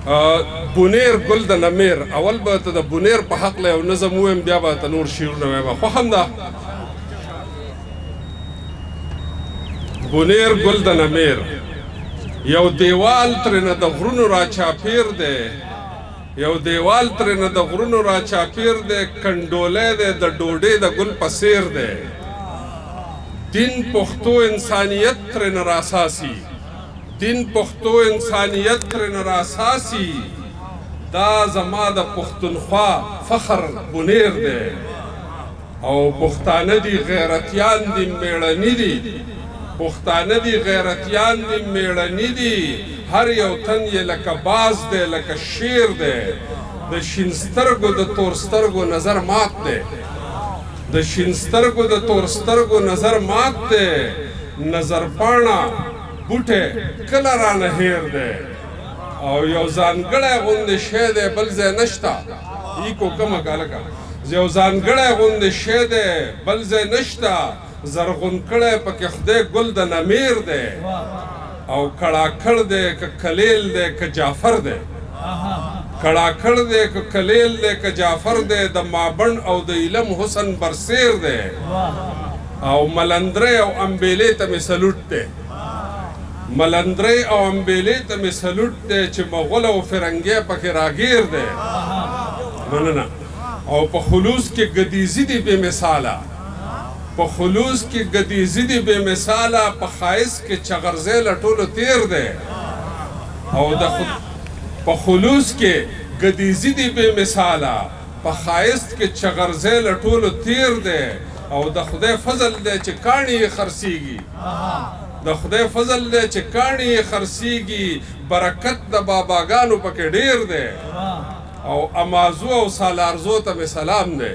بونیر ګل د نمیر اول به ته د بونیر په حق له یو نظم ویم بیا به ته نور شعرونه وایم خوښ هم ده بونیر ګل د نمیر یو دیوال ترېنه د غرونو را چاپیر دی یو دیوال ترېنه د غرونو را چاپیر دی کنډولی دی د ډوډۍ د ګل په څیر دی دین پښتو انسانیت ترېنه راساسي دین پښتو انسانیت ترېنه راساسي دا زما د پښتونخوا فخر بونیر دی او پښتانه دي غیرتیان دي میړني دي پښتانه دي غیرتیان دي میړني دي هر یو تن یې لکه باز دی لکه شیر دی د شین سترګو د تور سترګو نظر مات دی د شین سترګو د تور سترګو نظر مات دی نظر پاڼه بوټی کله رانه هیر دی او یو ځانګړی غوندې شی دی بل ځای نشته ایکو کمه کالکه یو ځانګړی غوندې شی دی بل ځای نشته زرغون کړی پکې خدای ګل د نمیر دی او کړاکړ دی که کلیل دی که جعفر دی کړاکړ دی که کلیل دی که جعفر دی د مابڼ او د علم حسن برسیر دی او ملندری او امبیلې ته مې سلوټ دی ملندری او امبیلې ته مې سلوټ دی چې مغول او فرنګی پکې راګیر دی مننه او په خلوص کې ګدیزي دی بې مثاله په خلوص کې ګدیزي دی بې مثاله په ښایست کې چغرزی له ټولو تیر دی او په خلوص کې ګدیزي دی بې مثاله په ښایست کې چغرزی له ټولو تیر دی او د خدای فضل دی چې کاڼي یې خرڅېږي د خدای فضل دی چې کاڼي یې خرڅېږي برکت د باباګانو پکې ډیر دی او امازو او سالارزو ته مې سلام دی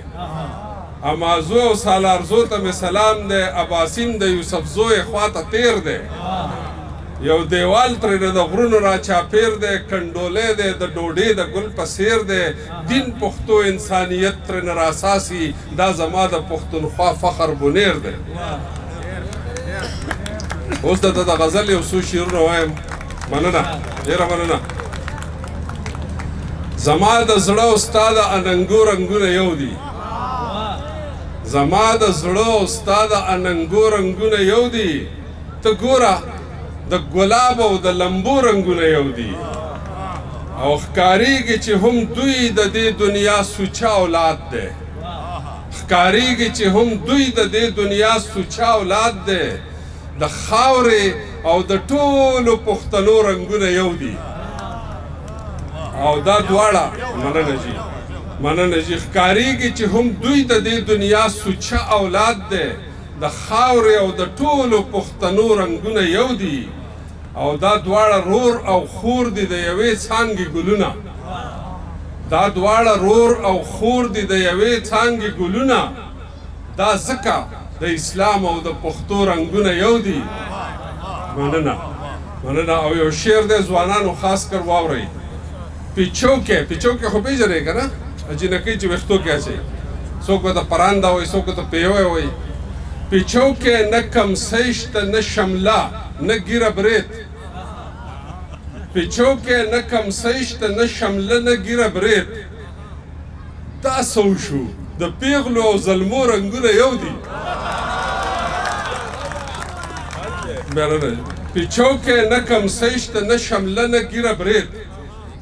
امازو او سالارزو ته مې سلام دی اباسین د یوسف زوی خواته تیر دی یو دیوال ترېنه د غرونو را چاپیر دی کنډولی دی د ډوډۍ د ګل په څیر دی دین پښتو انسانیت ترېنه راساسي دا زما د پښتونخوا فخر بونیر دی اوس دته د غزل یو څو شعرونه وایم مننه ډېره مننه زما د زړه او ستا د اننګو رنګونه یو دي زما د زړه او ستا د اننګو رنګونه یو دي ته ګوره د ګلاب او د لمبو رنګونه یو دي او ښکارېږي چې هم دوی د دې دنیا سوچه اولاد دی ښکارېږي چې هم دوی د دې دنیا سوچه اولاد دی د خاورې او د ټولو پښتنو رنګونه یو دي او دا دواړه مننه جي ښکارېږي چې هم دوی د دې دنیا سوچه اولاد دی د خاورې او د ټولو پښتنو رنګونه یو دي او دا دواړه رور او خور دي د یوې څانګې ګلونه دا دواړه رور او خور دي د یوې څانګې ګلونه دا ځکه د اسلام او د پښتو رنګونه یو دي مننه او یو شعر دی ځوانانو خاص کر واورئ پیچوکې خو پېژنئ که نه جنکۍ چې ویښتو کې اچوي څوک به ته پرانده وایي څوک به ته پیوی وایي پیچوکې نه کمسۍ شته نه شمله نه ګیره برېت پیچوکې نه کمسۍ شته نه شمله نه ګیره برېت دا څه وشو د پیغلو او زلمو رنګونه یو دي پیچوکې نه کمسۍ شته نه شمله نه ګیره برېت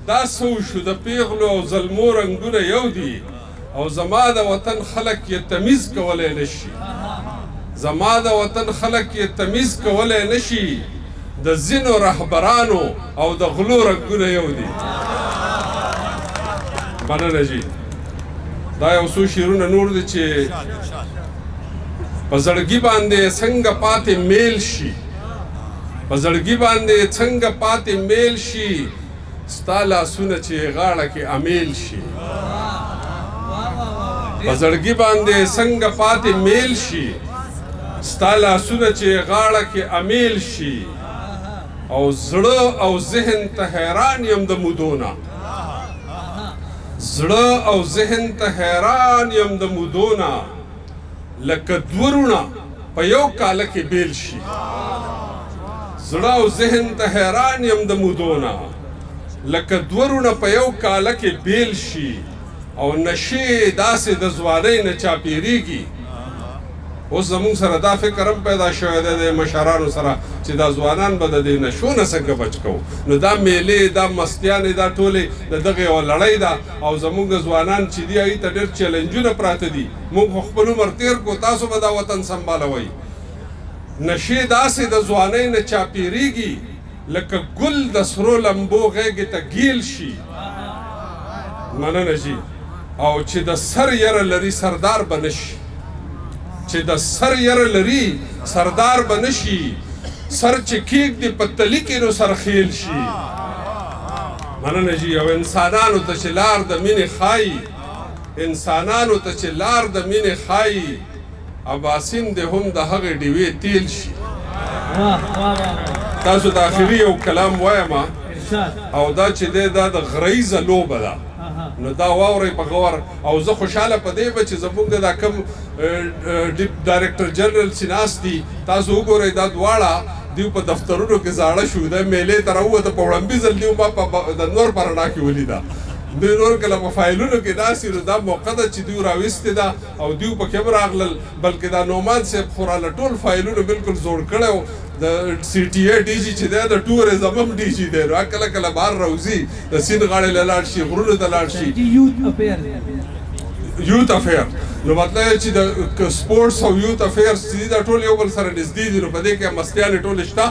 دا څه وشو د پیغلو او زلمو رنګونه یو دي او زما د وطن خلک یې تمیز کولی نشي زما د وطن خلک یې تمیز کولی نشي د ځینو رهبرانو او د غلو رنګونه یو دي مننه جي دا یو څو شعرونه نور دي چې په زړګي باندې څنګه پاتې میل شي په زړګي باندې څنګه پاتې میل شي ستا لاسونه چې غاړه کې امیل شي په زړګي باندې څنګه پاتې میل شي ستا لاسونه چې غاړه کې امیل شي او زړه او ذهن ته حیران یم د مودونه زړه او ذهن ته حیران یم د مودونه لکه دورونه په یو کاله کې بیل شي زړه او ذهن ته حیران یم د مودونه لکه دورونه په یو کاله کې بیل شي او نشې داسې د ځوانۍ نه چاپېریږي. اوس زمونږ سره دا فکر هم پیدا شوی دی د مشرانو سره چې دا ځوانان به د دې نشو نه څنګه بچ کوو. نو دا میلې دا مستیانې دا ټولې د دغې یوه لړۍ ده او زمونږ ځوانان چې دي هغوی ته ډېر چیلنجونه پراته دي. موږ خو خپل عمر تېر کړو، تاسو به دا وطن سنبالوئ. نشې داسې د ځوانۍ نه چاپېریږي لکه ګل د سرو لمبو غېږې ته ګیل شي. مننه جي. او چې د سر یره لري سردار به نشي، چې د سر یره لري سردار به نشي. سر چې کېږدي په تلي کې نو سرخیل شي. مننه جي. او انسانانو ته چې لار د مینې ښایي، انسانانو ته چې لار د مینې ښایي، اباسین دې هم د هغې ډیوې تیل شي. تاسو د آخري یو کلام وایم او دا چې دی دا د غریزه لوبه ده. نو دا واورئ په غور. او زه خوشحاله په دې به چې زموږ دا کوم ډایرکټر جنرال چې ناست دي، تاسو وګورئ دا دواړه دیو په دفترونو کې زاړه شو. دا میلې ته راووته په وړاندې ځل دیو ما د نور په رڼا کې ولیده. دوی نور کله په فایلونو کې داسې نو دا موقع ده چې دوی راویستې ده او دوی پکې هم راغلل. بلکې دا نعمان صاحب خو راله ټول فایلونه بالکل زوړ کړی و. د سی ټي اے ډي جي چې دی د ټوریزم هم ډي جي دی. نو کله کله بهر راوځي، د سیند غاړې له لاړ شي، غرونو ته لاړ شي. یوت افیر نو مطلب چې د سپورټس او یوت افیرز چې دي دا ټول یو بل سره نږدې دي. نو په دې کې مستیانې ټولې شته.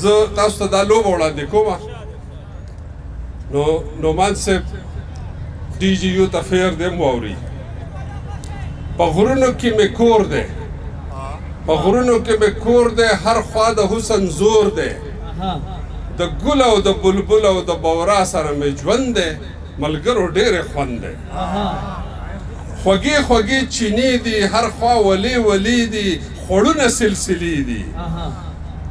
زه تاسو ته دا لوبه وړاندې کومه. نو نعمان صاحب ډي جي یوت افیر دی هم واوري. په غرونو کې مې کور دی، په غرونو کې مې کور دی، هر خوا د حسن زور دی. د ګل او د بلبل او د بورا سره مې ژوند دی، ملګرو ډېرې خوند دی. خوږې خوږې چینې دي، هر خوا ولې ولې دي، خوړونه سلسلې دي.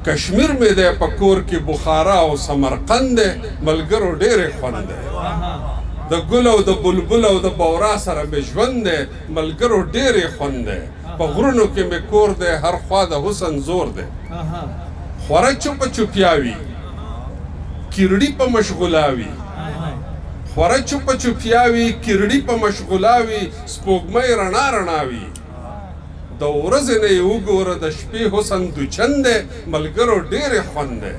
کشمیر مې دی په کور کې بخارا او سمرقند دی، ملګرو ډېرې خوند دی. د ګل او د بلبل او د بورا سره مې ژوند دی، ملګرو ډېرې خوند دی. په غرونو کې مې کور دی، هر خوا د حسن زور دی. خوره چوپه چوپیاوي، کیرړي په مشغولاوي. خوره چوپه چوپیاوي، کیرړي په مشغولاوي، سپوږمۍ رڼا رڼاوي. د ورځې نه یې وګوره د شپې حسن دوچن دی، ملګرو ډېرې خوند دی.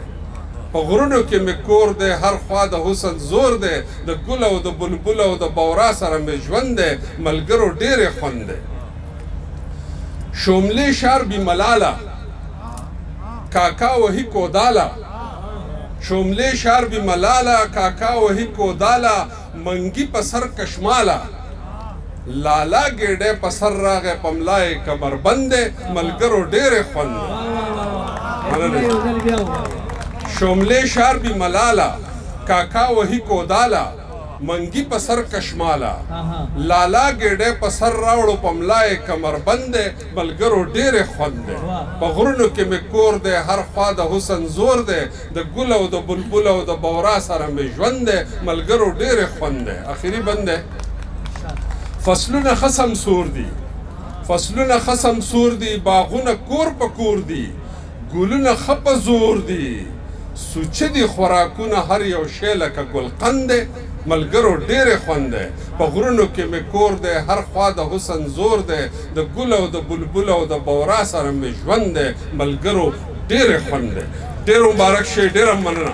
په غرونو کې مې کور دی، هر خوا د حسن زور دی. د ګل او د بلبل او د بورا سره مې ژوند دی، ملګرو ډېرې خوند دی. شوملې شار بی ملاله کاکا وهی کوداله. شوملې شار بی ملاله کاکا وهی کوداله، منګي په سر کشماله. لالا ګېډی په سر راغی پملای کمربند دی، ملګرو ډېرې خوند دی. شوملې شار بی ملاله کاکا وهی کوداله، منګي په سر کشماله. لالا ګېډی په سر راوړو پملای کمربند دی، ملګرو ډېرې خوند دی. په غرونو کې مې کور دی، هر خوا د حسن زور دی. د ګل او د بلبل او د بورا سره مې ژوند دی، ملګرو ډېرې خوند دی. آخري بند دی. فصلونه خصم سور دي، فصلونه خصم سور دي، باغونه کور په کور دي، ګلونه ښه په زور دي. سوچه دي خوراکونه هر یو شی لکه ګلقند دی، ملګرو ډېرې خوند دی. په غرونو کې مې کور دی، هر خوا د حسن زور دی. د ګل او د بلبل او د بورا سره مې ژوند دی، ملګرو ډېرې خوند دی. ډېر مبارک شئ، ډېره مننه.